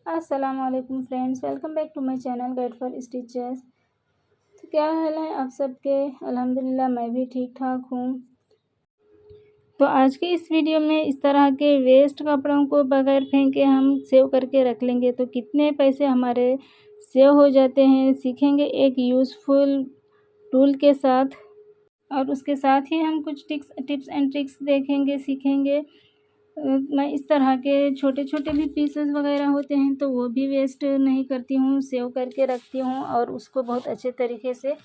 अस्सलाम वालेकुम friends, welcome back to my channel guide for stitches. तो क्या हाल है आप सबके? अल्हम्दुलिल्लाह मैं भी ठीक ठाक हूँ। तो आज के इस वीडियो में इस तरह के वेस्ट कपड़ों को बगैर फेंके हम सेव करके रख लेंगे तो कितने पैसे हमारे सेव हो जाते हैं, सीखेंगे एक यूज़फुल टूल के साथ। और उसके साथ ही हम कुछ टिप्स एंड ट्रिक्स देखेंगे, सीखेंगे। मैं इस तरह के छोटे-छोटे भी पीसेस वग़ैरह होते हैं तो वो भी वेस्ट नहीं करती हूँ, सेव करके रखती हूँ और उसको बहुत अच्छे तरीके से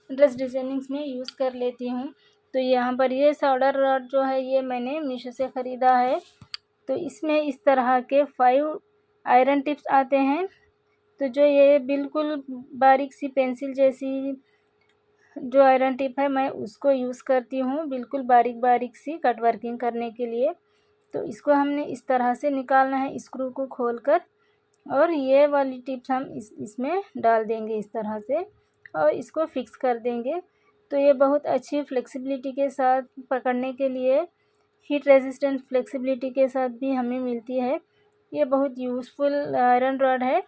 ड्रेस डिज़ाइनिंग्स में यूज़ कर लेती हूँ। तो यहाँ पर ये सोल्डर रॉड जो है ये मैंने मीशो से ख़रीदा है। तो इसमें इस तरह के 5 आयरन टिप्स आते हैं। तो जो ये बिल्कुल बारीक सी पेंसिल जैसी जो आयरन टिप है मैं उसको यूज़ करती हूँ, बिल्कुल बारीक-बारीक सी कट वर्किंग करने के लिए। तो इसको हमने इस तरह से निकालना है स्क्रू को खोलकर और ये वाली टिप्स हम इसमें डाल देंगे इस तरह से और इसको फिक्स कर देंगे। तो ये बहुत अच्छी फ्लेक्सिबिलिटी के साथ पकड़ने के लिए हीट रेजिस्टेंट फ्लेक्सिबिलिटी के साथ भी हमें मिलती है। ये बहुत यूज़फुल आयरन रॉड है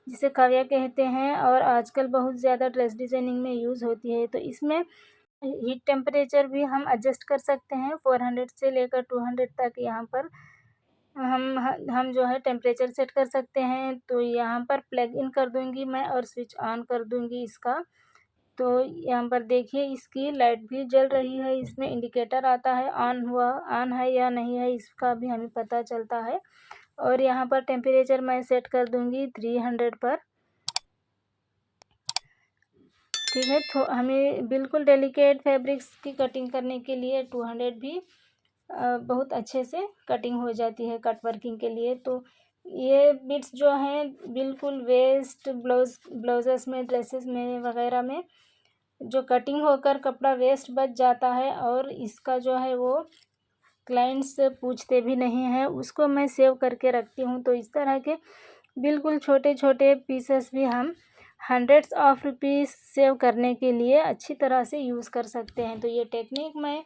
जिसे काव्या कहते हैं और आजकल बहुत ज़्यादा ड्रेस डिज़ाइनिंग में यूज़ होती है। तो इसमें हीट टेम्परेचर भी हम एडजस्ट कर सकते हैं 400 से लेकर 200 तक। यहाँ पर हम जो है टेम्परेचर सेट कर सकते हैं। तो यहाँ पर प्लग इन कर दूँगी मैं और स्विच ऑन कर दूँगी इसका। तो यहाँ पर देखिए इसकी लाइट भी जल रही है, इसमें इंडिकेटर आता है ऑन है या नहीं है इसका भी हमें पता चलता है। और यहाँ पर टेम्परेचर मैं सेट कर दूँगी 300 पर। ठीक है, तो हमें बिल्कुल डेलिकेट फैब्रिक्स की कटिंग करने के लिए 200 भी बहुत अच्छे से कटिंग हो जाती है कट वर्किंग के लिए। तो ये बिट्स जो हैं बिल्कुल वेस्ट ब्लाउजेस में, ड्रेसेस में वगैरह में जो कटिंग होकर कपड़ा वेस्ट बच जाता है और इसका जो है वो क्लाइंट्स पूछते भी नहीं हैं, उसको मैं सेव करके रखती हूँ। तो इस तरह के बिल्कुल छोटे-छोटे पीसेस भी हम हंड्रेड्स ऑफ रुपीज़ सेव करने के लिए अच्छी तरह से यूज़ कर सकते हैं। तो ये टेक्निक मैं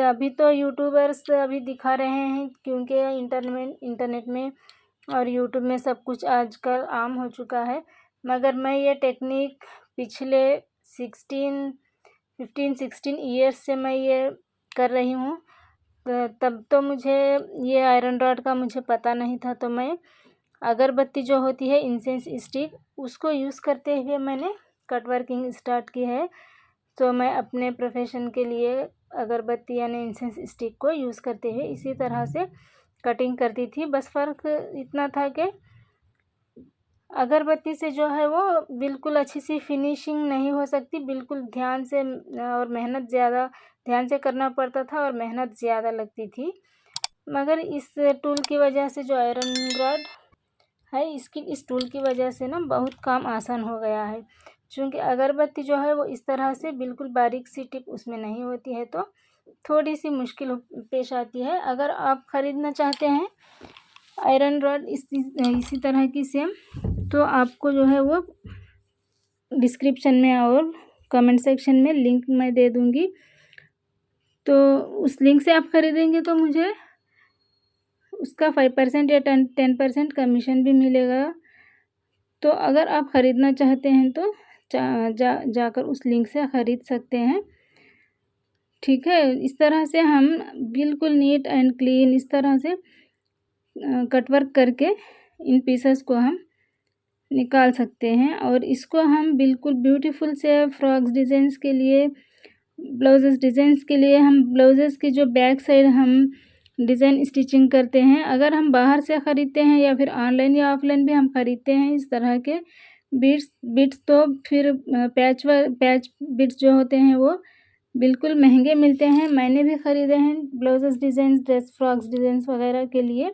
अभी तो यूट्यूबर्स अभी दिखा रहे हैं क्योंकि इंटरनेट में और यूट्यूब में सब कुछ आजकल आम हो चुका है। मगर मैं ये टेक्निक पिछले 15-16 ईयर्स से मैं ये कर रही हूँ। तब तो मुझे ये आयरन रॉड का मुझे पता नहीं था। तो मैं अगरबत्ती जो होती है इंसेंस स्टिक उसको यूज़ करते हुए मैंने कट वर्किंग स्टार्ट की है। तो मैं अपने प्रोफेशन के लिए अगरबत्ती यानी इंसेंस स्टिक को यूज़ करते हुए इसी तरह से कटिंग करती थी। बस फ़र्क इतना था कि अगरबत्ती से जो है वो बिल्कुल अच्छी सी फिनिशिंग नहीं हो सकती, बिल्कुल ध्यान से और मेहनत ज़्यादा ध्यान से करना पड़ता था और मेहनत ज़्यादा लगती थी। मगर इस टूल की वजह से जो आयरन रॉड है इस टूल की वजह से ना बहुत काम आसान हो गया है। चूँकि अगरबत्ती जो है वो इस तरह से बिल्कुल बारीक सी टिप उसमें नहीं होती है तो थोड़ी-सी मुश्किल पेश आती है। अगर आप ख़रीदना चाहते हैं आयरन रॉड इसी तरह की सेम तो आपको जो है वो डिस्क्रिप्शन में और कमेंट सेक्शन में लिंक मैं दे दूँगी। तो उस लिंक से आप ख़रीदेंगे तो मुझे उसका 5% या 10% कमीशन भी मिलेगा। तो अगर आप ख़रीदना चाहते हैं तो जाकर उस लिंक से ख़रीद सकते हैं। ठीक है, इस तरह से हम बिल्कुल नीट एंड क्लीन इस तरह से कट वर्क करके इन पीसेस को हम निकाल सकते हैं और इसको हम बिल्कुल ब्यूटीफुल से फ्रॉक्स डिज़ाइंस के लिए, ब्लाउजेस डिज़ाइंस के लिए हम ब्लाउजेस की जो बैक साइड हम डिज़ाइन स्टिचिंग करते हैं। अगर हम बाहर से ख़रीदते हैं या फिर ऑनलाइन या ऑफलाइन भी हम ख़रीदते हैं इस तरह के बिट्स तो फिर पैच बिट्स जो होते हैं वो बिल्कुल महंगे मिलते हैं। मैंने भी ख़रीदे हैं blouses designs, dress frocks designs वगैरह के लिए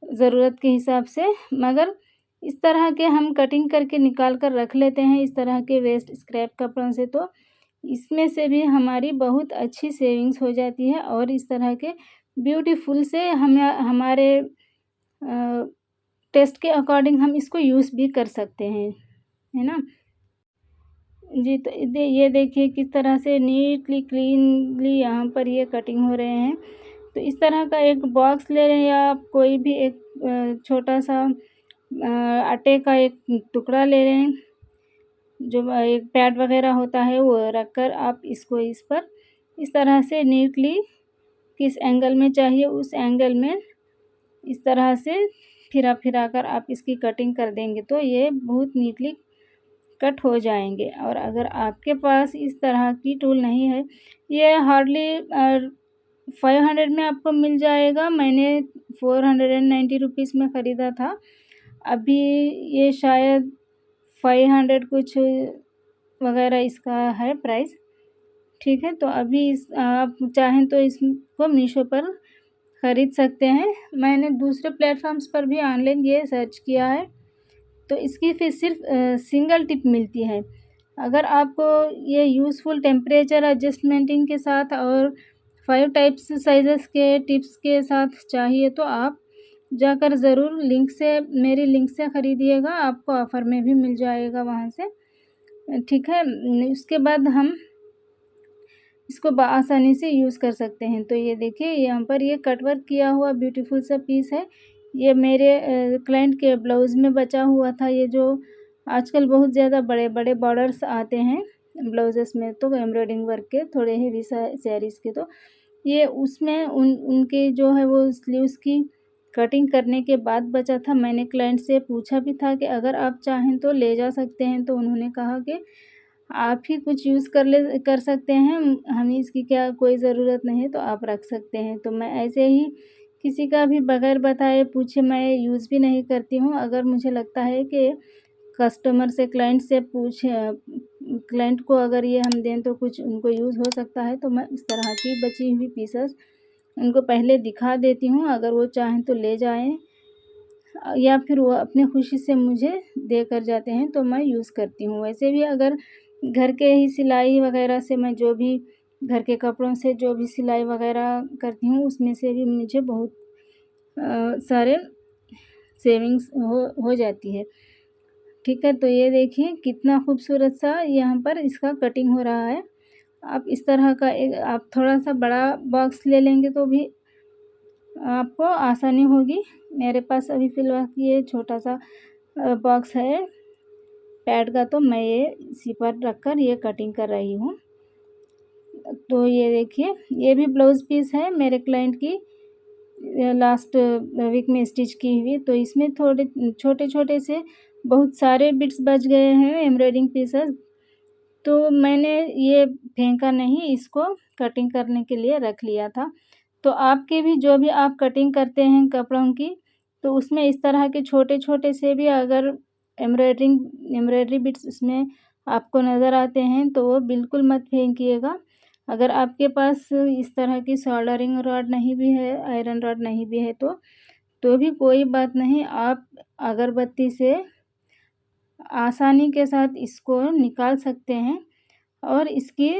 ज़रूरत के हिसाब से। मगर इस तरह के हम कटिंग करके निकाल कर रख लेते हैं इस तरह के वेस्ट स्क्रैप कपड़ों से तो इसमें से भी हमारी बहुत अच्छी सेविंग्स हो जाती है और इस तरह के ब्यूटीफुल से हमारे टेस्ट के अकॉर्डिंग हम इसको यूज़ भी कर सकते हैं, है ना? जी, तो ये देखिए किस तरह से नीटली क्लीनली यहाँ पर ये कटिंग हो रहे हैं। तो इस तरह का एक बॉक्स ले लें या आप कोई भी एक छोटा सा आटे का एक टुकड़ा ले लें, जो एक पैड वगैरह होता है वो रखकर आप इसको इस पर इस तरह से नीटली किस एंगल में चाहिए उस एंगल में इस तरह से फिरा कर आप इसकी कटिंग कर देंगे तो ये बहुत नीटली कट हो जाएंगे। और अगर आपके पास इस तरह की टूल नहीं है, ये हार्डली 500 में आपको मिल जाएगा। मैंने 490 रुपीज़ में ख़रीदा था, अभी ये शायद 500 कुछ वगैरह इसका है प्राइस। ठीक है, तो अभी आप चाहें तो इसको मीशो पर ख़रीद सकते हैं। मैंने दूसरे प्लेटफॉर्म्स पर भी ऑनलाइन ये सर्च किया है, तो इसकी फिर सिर्फ सिंगल टिप मिलती है। अगर आपको ये यूज़फुल टेम्परेचर एडजस्टमेंटिंग के साथ और 5 टाइप्स साइज़ेस के टिप्स के साथ चाहिए तो आप जाकर ज़रूर मेरी लिंक से ख़रीदिएगा, आपको ऑफ़र में भी मिल जाएगा वहाँ से। ठीक है, उसके बाद हम इसको आसानी से यूज़ कर सकते हैं। तो ये देखिए यहाँ पर ये कट वर्क किया हुआ ब्यूटीफुल सा पीस है। ये मेरे क्लाइंट के ब्लाउज़ में बचा हुआ था। ये जो आजकल बहुत ज़्यादा बड़े बड़े बॉर्डर्स आते हैं ब्लाउजेस में, तो एम्ब्रॉयडिंग वर्क के थोड़े हेवी सैरीज़ के, तो ये उसमें उनके जो है वो स्लीव्स की कटिंग करने के बाद बचा था। मैंने क्लाइंट से पूछा भी था कि अगर आप चाहें तो ले जा सकते हैं, तो उन्होंने कहा कि आप ही कुछ यूज़ कर सकते हैं, हमें इसकी क्या कोई ज़रूरत नहीं है, तो आप रख सकते हैं। तो मैं ऐसे ही किसी का भी बगैर बताए पूछे मैं यूज़ भी नहीं करती हूँ। अगर मुझे लगता है कि कस्टमर से क्लाइंट को अगर ये हम दें तो कुछ उनको यूज़ हो सकता है, तो मैं इस तरह की बची हुई पीसेस उनको पहले दिखा देती हूँ। अगर वो चाहें तो ले जाएँ या फिर वो अपनी खुशी से मुझे देकर जाते हैं, तो मैं यूज़ करती हूँ। वैसे भी अगर घर के ही सिलाई वगैरह से मैं जो भी घर के कपड़ों से जो भी सिलाई वगैरह करती हूँ, उसमें से भी मुझे बहुत सारे सेविंग्स हो जाती है। ठीक है, तो ये देखिए कितना खूबसूरत सा यहाँ पर इसका कटिंग हो रहा है। आप इस तरह का आप थोड़ा-सा बड़ा बॉक्स ले लेंगे तो भी आपको आसानी होगी। मेरे पास अभी फ़िलहाल ये छोटा-सा बॉक्स है पैड का, तो मैं ये इसी पर रखकर ये कटिंग कर रही हूँ। तो ये देखिए ये भी ब्लाउज़ पीस है मेरे क्लाइंट की लास्ट वीक में स्टिच की हुई। तो इसमें थोड़े छोटे-छोटे से बहुत सारे बिट्स बच गए हैं एम्ब्रॉयडिंग पीसेस, तो मैंने ये फेंका नहीं, इसको कटिंग करने के लिए रख लिया था। तो आपके भी जो भी आप कटिंग करते हैं कपड़ों की, तो उसमें इस तरह के छोटे-छोटे से भी अगर एम्ब्रॉयडरी बिट्स इसमें आपको नज़र आते हैं, तो वो बिल्कुल मत फेंकिएगा। अगर आपके पास इस तरह की सोल्डरिंग रॉड नहीं भी है, आयरन रॉड नहीं भी है, तो भी कोई बात नहीं, आप अगरबत्ती से आसानी के साथ इसको निकाल सकते हैं और इसकी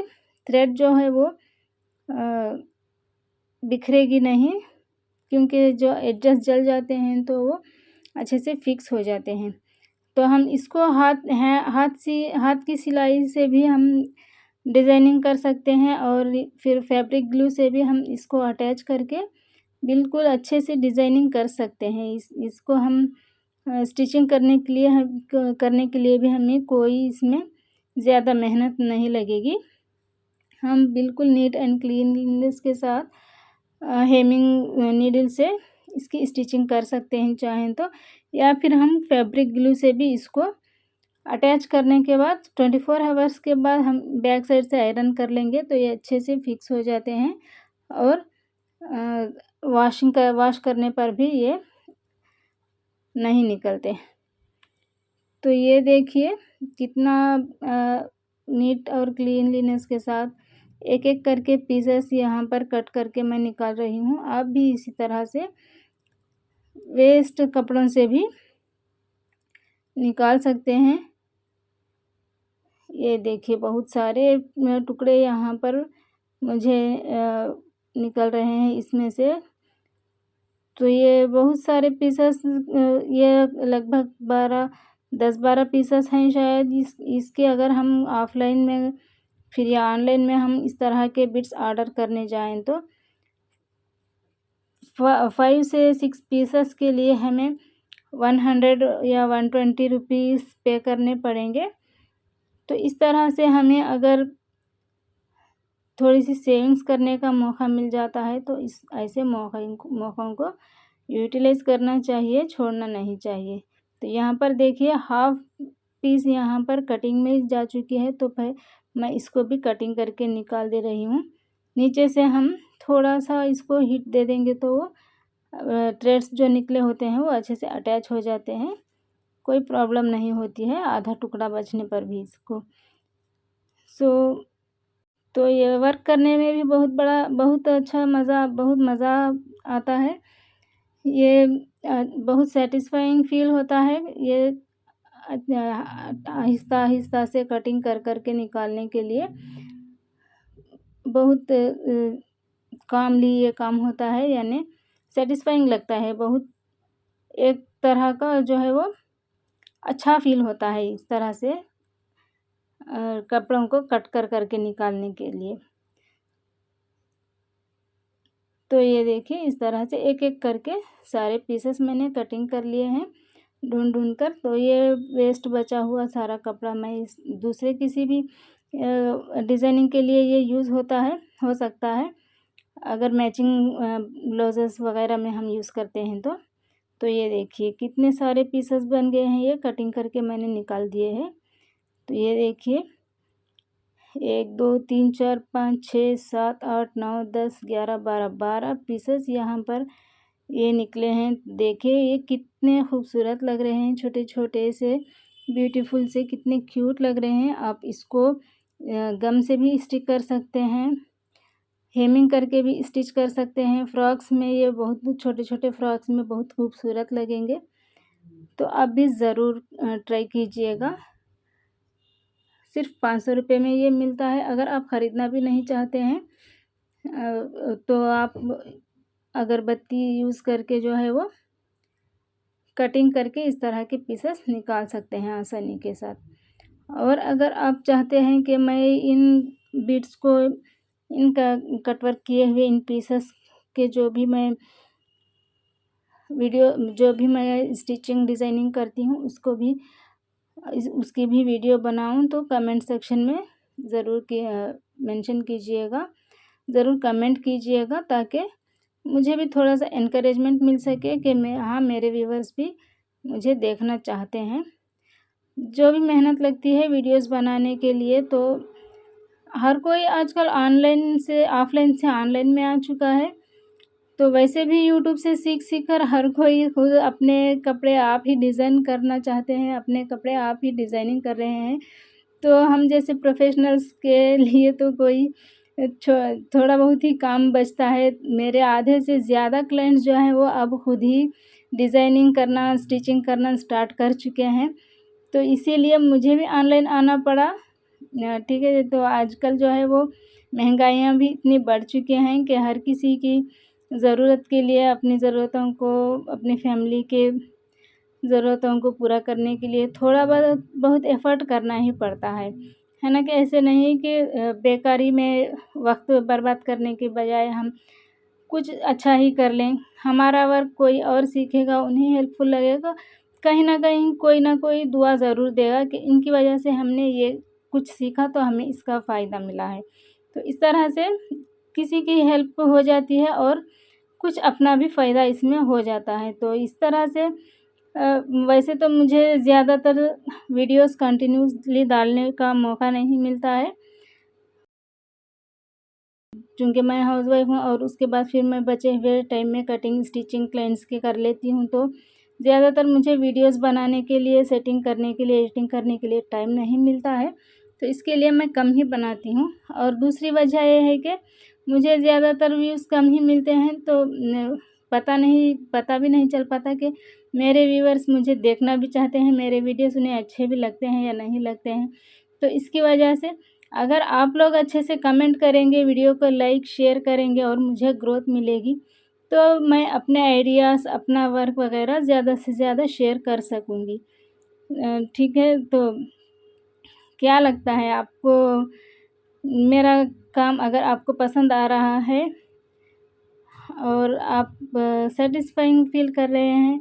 थ्रेड जो है वो बिखरेगी नहीं, क्योंकि जो एडजस्ट जल जाते हैं तो वो अच्छे से फिक्स हो जाते हैं। तो हम इसको हाथ की सिलाई से भी हम डिज़ाइनिंग कर सकते हैं और फिर फैब्रिक ग्लू से भी हम इसको अटैच करके बिल्कुल अच्छे से डिज़ाइनिंग कर सकते हैं। इसको हम स्टिचिंग करने के लिए भी हमें कोई इसमें ज़्यादा मेहनत नहीं लगेगी। हम बिल्कुल नीट एंड क्लीनलीनेस के साथ हेमिंग नीडल से इसकी स्टिचिंग कर सकते हैं चाहें तो, या फिर हम फैब्रिक ग्लू से भी इसको अटैच करने के बाद 24 आवर्स के बाद हम बैक साइड से आयरन कर लेंगे, तो ये अच्छे से फिक्स हो जाते हैं और वॉश करने पर भी ये नहीं निकलते। तो ये देखिए कितना नीट और क्लीनलीनेस के साथ एक-एक करके पीसेस यहाँ पर कट करके मैं निकाल रही हूँ। आप भी इसी तरह से वेस्ट कपड़ों से भी निकाल सकते हैं। ये देखिए बहुत सारे टुकड़े यहाँ पर मुझे निकल रहे हैं इसमें से। तो ये बहुत सारे पीसेस ये लगभग 10-12 पीसेस हैं शायद। इसके अगर हम ऑफ़लाइन में फिर या ऑनलाइन में हम इस तरह के बिट्स ऑर्डर करने जाएँ तो 5 से 6 पीसेस के लिए हमें 100 या 120 रुपीज़ पे करने पड़ेंगे। तो इस तरह से हमें अगर थोड़ी सी सेविंग्स करने का मौका मिल जाता है तो इस ऐसे मौक़ों को यूटिलाइज़ करना चाहिए, छोड़ना नहीं चाहिए। तो यहाँ पर देखिए हाफ़ पीस यहाँ पर कटिंग में जा चुकी है, तो फिर मैं इसको भी कटिंग करके निकाल दे रही हूँ। नीचे से हम थोड़ा-सा इसको हीट दे देंगे तो वो थ्रेड्स जो निकले होते हैं वो अच्छे से अटैच हो जाते हैं, कोई प्रॉब्लम नहीं होती है आधा टुकड़ा बचने पर भी इसको। तो ये वर्क करने में भी बहुत अच्छा बहुत मज़ा आता है। ये बहुत सैटिस्फाइंग फ़ील होता है ये आहिस्ता-आहिस्ता से कटिंग कर के निकालने के लिए बहुत कामली ये काम होता है, यानी सैटिस्फाइंग लगता है बहुत। एक तरह का जो है वो अच्छा फ़ील होता है इस तरह से कपड़ों को कट कर के निकालने के लिए। तो ये देखिए इस तरह से एक-एक करके सारे पीसेस मैंने कटिंग कर लिए हैं ढूँढ कर। तो ये वेस्ट बचा हुआ सारा कपड़ा मैं इस दूसरे किसी भी डिज़ाइनिंग के लिए ये यूज़ हो सकता है, अगर मैचिंग ब्लाउज़ेस वग़ैरह में हम यूज़ करते हैं तो। तो ये देखिए कितने सारे पीसेस बन गए हैं, ये कटिंग करके मैंने निकाल दिए हैं। तो ये देखिए 1 2 3 4 5 6 7 8 9 10 11 12 पीसेस यहाँ पर ये निकले हैं। देखिए ये कितने खूबसूरत लग रहे हैं, छोटे-छोटे से ब्यूटीफुल से, कितने क्यूट लग रहे हैं। आप इसको गम से भी स्टिक कर सकते हैं, हेमिंग करके भी स्टिच कर सकते हैं। फ्रॉक्स में ये बहुत छोटे-छोटे फ्रॉक्स में बहुत खूबसूरत लगेंगे। तो आप भी ज़रूर ट्राई कीजिएगा। सिर्फ 500 रुपये में ये मिलता है। अगर आप ख़रीदना भी नहीं चाहते हैं तो आप अगरबत्ती यूज़ करके जो है वो कटिंग करके इस तरह के पीसेस निकाल सकते हैं आसानी के साथ। और अगर आप चाहते हैं कि मैं इन बीड्स को, इनका कटवर्क किए हुए इन पीसेस के जो भी मैं स्टिचिंग डिज़ाइनिंग करती हूँ उसकी भी वीडियो बनाऊँ तो कमेंट सेक्शन में ज़रूर मेंशन कीजिएगा, ज़रूर कमेंट कीजिएगा, ताकि मुझे भी थोड़ा सा एनकरेजमेंट मिल सके कि मेरे व्यूवर्स भी मुझे देखना चाहते हैं। जो भी मेहनत लगती है वीडियोस बनाने के लिए, तो हर कोई आजकल ऑनलाइन से ऑनलाइन में आ चुका है। तो वैसे भी यूट्यूब से सीख कर हर कोई खुद अपने कपड़े आप ही डिज़ाइन करना चाहते हैं, अपने कपड़े आप ही डिज़ाइनिंग कर रहे हैं। तो हम जैसे प्रोफेशनल्स के लिए तो कोई थोड़ा बहुत ही काम बचता है। मेरे आधे से ज़्यादा क्लाइंट्स जो हैं वो अब खुद ही डिज़ाइनिंग करना, स्टिचिंग करना स्टार्ट कर चुके हैं। तो इसीलिए मुझे भी ऑनलाइन आना पड़ा। ठीक है, तो आजकल जो है वो महंगाइयाँ भी इतनी बढ़ चुकी हैं कि हर किसी की ज़रूरत के लिए, अपनी ज़रूरतों को, अपनी फैमिली के ज़रूरतों को पूरा करने के लिए थोड़ा बहुत एफ़र्ट करना ही पड़ता है ना? कि ऐसे नहीं कि बेकारी में वक्त बर्बाद करने के बजाय हम कुछ अच्छा ही कर लें। हमारा वर्क कोई और सीखेगा, उन्हें हेल्पफुल लगेगा, कहीं न कहीं कोई ना कोई दुआ ज़रूर देगा कि इनकी वजह से हमने ये कुछ सीखा तो हमें इसका फ़ायदा मिला है। तो इस तरह से किसी की हेल्प हो जाती है और कुछ अपना भी फ़ायदा इसमें हो जाता है। तो इस तरह से वैसे तो मुझे ज़्यादातर वीडियोस कंटिन्यूअसली डालने का मौका नहीं मिलता है, चूँकि मैं हाउसवाइफ़ हूँ और उसके बाद फिर मैं बचे हुए टाइम में कटिंग, स्टिचिंग क्लाइंट्स के कर लेती हूँ। तो ज़्यादातर मुझे वीडियोस बनाने के लिए, सेटिंग करने के लिए, एडिटिंग करने के लिए टाइम नहीं मिलता है, तो इसके लिए मैं कम ही बनाती हूँ। और दूसरी वजह ये है कि मुझे ज़्यादातर व्यूज़ कम ही मिलते हैं, तो पता भी नहीं चल पाता कि मेरे व्यूअर्स मुझे देखना भी चाहते हैं, मेरे वीडियोस उन्हें अच्छे भी लगते हैं या नहीं लगते हैं। तो इसकी वजह से अगर आप लोग अच्छे से कमेंट करेंगे, वीडियो को लाइक शेयर करेंगे और मुझे ग्रोथ मिलेगी, तो मैं अपने आइडियाज़, अपना वर्क वगैरह ज़्यादा से ज़्यादा शेयर कर सकूँगी। ठीक है, तो क्या लगता है आपको मेरा काम? अगर आपको पसंद आ रहा है और आप सेटिस्फाइंग फील कर रहे हैं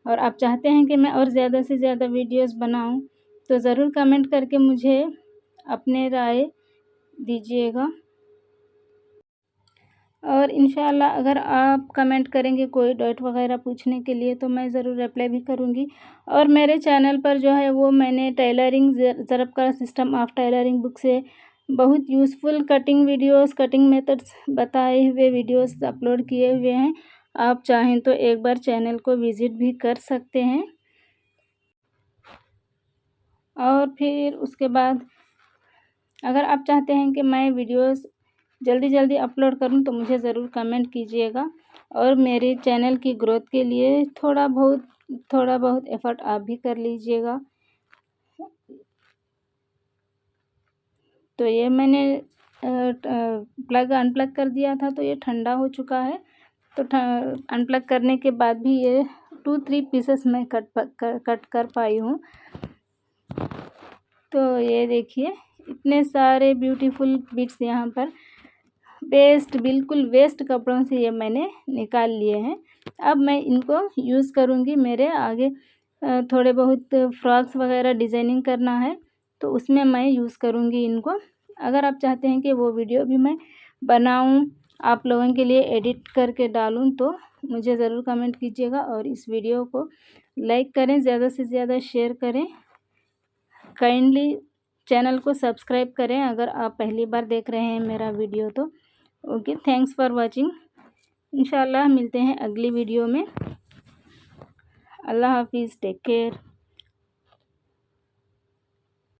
और आप चाहते हैं कि मैं और ज़्यादा से ज़्यादा वीडियोस बनाऊं, तो ज़रूर कमेंट करके मुझे अपने राय दीजिएगा। और इंशाल्लाह अगर आप कमेंट करेंगे कोई डाउट वगैरह पूछने के लिए तो मैं ज़रूर रिप्लाई भी करूँगी। और मेरे चैनल पर जो है वो मैंने टेलरिंग ज़रब का सिस्टम ऑफ टेलरिंग बुक से बहुत useful cutting videos, cutting methods बताए हुए वीडियोस अपलोड किए हुए हैं। आप चाहें तो एक बार चैनल को विज़िट भी कर सकते हैं। और फिर उसके बाद अगर आप चाहते हैं कि मैं वीडियोस जल्दी जल्दी अपलोड करूं तो मुझे ज़रूर कमेंट कीजिएगा। और मेरे चैनल की ग्रोथ के लिए थोड़ा बहुत एफ़र्ट आप भी कर लीजिएगा। तो ये मैंने प्लग अनप्लग कर दिया था तो ये ठंडा हो चुका है। तो अनप्लग करने के बाद भी ये 2-3 पीसेस मैं कट कर पाई हूँ। तो ये देखिए इतने सारे ब्यूटीफुल बिट्स यहाँ पर बिल्कुल वेस्ट कपड़ों से ये मैंने निकाल लिए हैं। अब मैं इनको यूज़ करूँगी। मेरे आगे थोड़े बहुत फ्रॉक्स वगैरह डिज़ाइनिंग करना है तो उसमें मैं यूज़ करूँगी इनको। अगर आप चाहते हैं कि वो वीडियो भी मैं बनाऊँ, आप लोगों के लिए एडिट करके डालूँ तो मुझे ज़रूर कमेंट कीजिएगा। और इस वीडियो को लाइक करें, ज़्यादा से ज़्यादा शेयर करें। काइंडली चैनल को सब्सक्राइब करें अगर आप पहली बार देख रहे हैं मेरा वीडियो तो। Okay, thanks for watching. इंशाल्लाह मिलते हैं अगली वीडियो में। अल्लाह हाफिज़, टेक केयर।